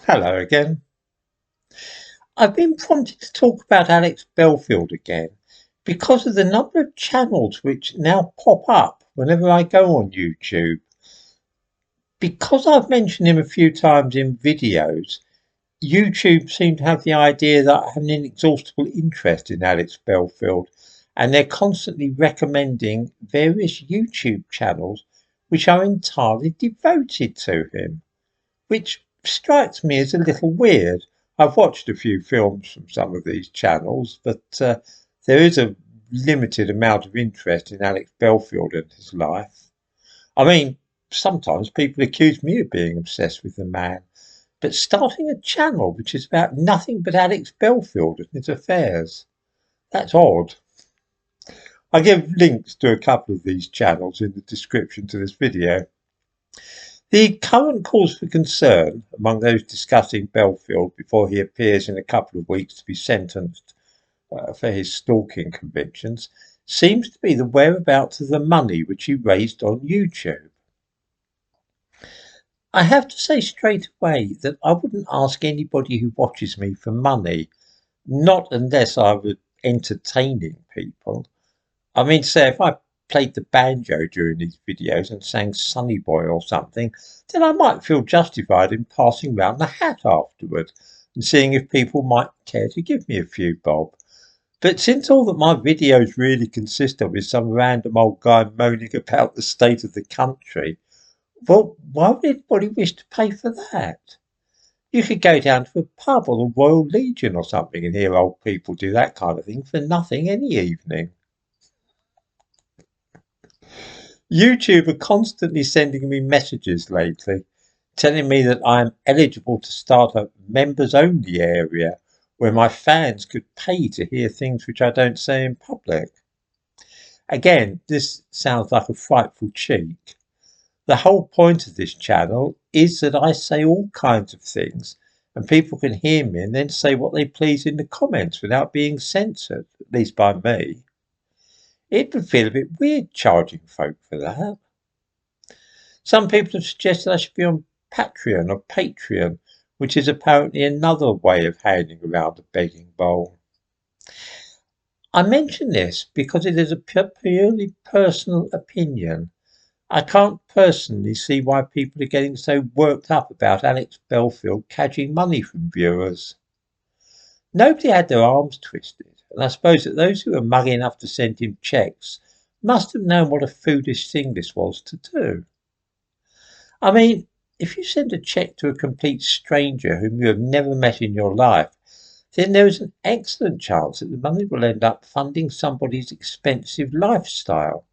Hello again. I've been prompted to talk about Alex Belfield again because of the number of channels which now pop up whenever I go on YouTube. Because I've mentioned him a few times in videos, YouTube seem to have the idea that I have an inexhaustible interest in Alex Belfield, and they're constantly recommending various YouTube channels which are entirely devoted to him, which strikes me as a little weird. I've watched a few films from some of these channels, but there is a limited amount of interest in Alex Belfield and his life. I mean, sometimes people accuse me of being obsessed with the man, but starting a channel which is about nothing but Alex Belfield and his affairs, that's odd. I give links to a couple of these channels in the description to this video. The current cause for concern among those discussing Belfield before he appears in a couple of weeks to be sentenced for his stalking convictions seems to be the whereabouts of the money which he raised on YouTube. I have to say straight away that I wouldn't ask anybody who watches me for money, not unless I were entertaining people. I mean, say if I played the banjo during these videos and sang Sunny Boy or something, then I might feel justified in passing round the hat afterward and seeing if people might care to give me a few bob. But since all that my videos really consist of is some random old guy moaning about the state of the country, well, why would anybody wish to pay for that? You could go down to a pub or the Royal Legion or something and hear old people do that kind of thing for nothing any evening. YouTube are constantly sending me messages lately, telling me that I am eligible to start a members only area where my fans could pay to hear things which I don't say in public. Again, this sounds like a frightful cheek. The whole point of this channel is that I say all kinds of things and people can hear me and then say what they please in the comments without being censored, at least by me. It would feel a bit weird charging folk for that. Some people have suggested I should be on Patreon or Patreon, which is apparently another way of handing around a begging bowl. I mention this because it is a purely personal opinion. I can't personally see why people are getting so worked up about Alex Belfield cadging money from viewers. Nobody had their arms twisted, and I suppose that those who were muggy enough to send him cheques must have known what a foolish thing this was to do. I mean, if you send a cheque to a complete stranger whom you have never met in your life, then there is an excellent chance that the money will end up funding somebody's expensive lifestyle,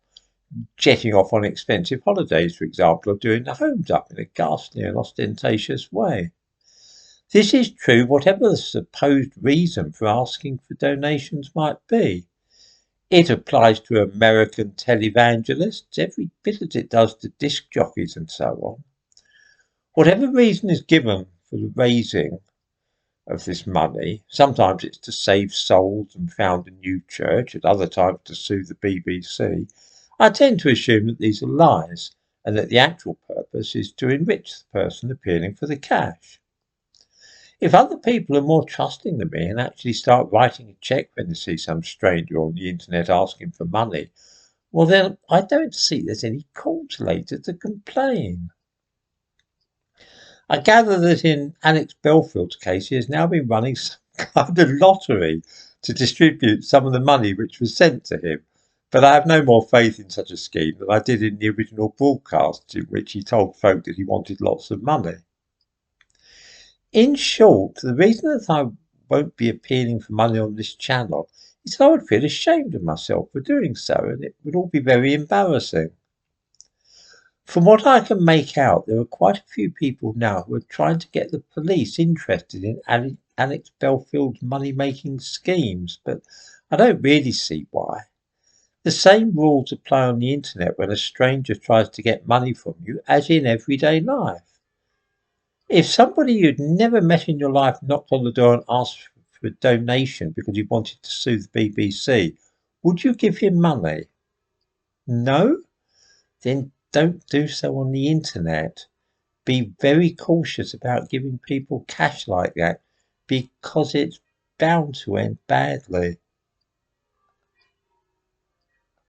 jetting off on expensive holidays, for example, or doing the homes up in a ghastly and ostentatious way. This is true whatever the supposed reason for asking for donations might be. It applies to American televangelists every bit as it does to disc jockeys and so on. Whatever reason is given for the raising of this money, sometimes it's to save souls and found a new church, at other times to sue the BBC, I tend to assume that these are lies and that the actual purpose is to enrich the person appealing for the cash. If other people are more trusting than me and actually start writing a cheque when they see some stranger on the internet asking for money, well then I don't see there's any cause later to complain. I gather that in Alex Belfield's case he has now been running some kind of lottery to distribute some of the money which was sent to him, but I have no more faith in such a scheme than I did in the original broadcasts in which he told folk that he wanted lots of money. In short, the reason that I won't be appealing for money on this channel is that I would feel ashamed of myself for doing so, and it would all be very embarrassing. From what I can make out, there are quite a few people now who are trying to get the police interested in Alex Belfield's money-making schemes, but I don't really see why. The same rules apply on the internet when a stranger tries to get money from you as in everyday life. If somebody you'd never met in your life knocked on the door and asked for a donation because he wanted to sue the BBC, would you give him money? No? Then don't do so on the internet. be very cautious about giving people cash like that because it's bound to end badly.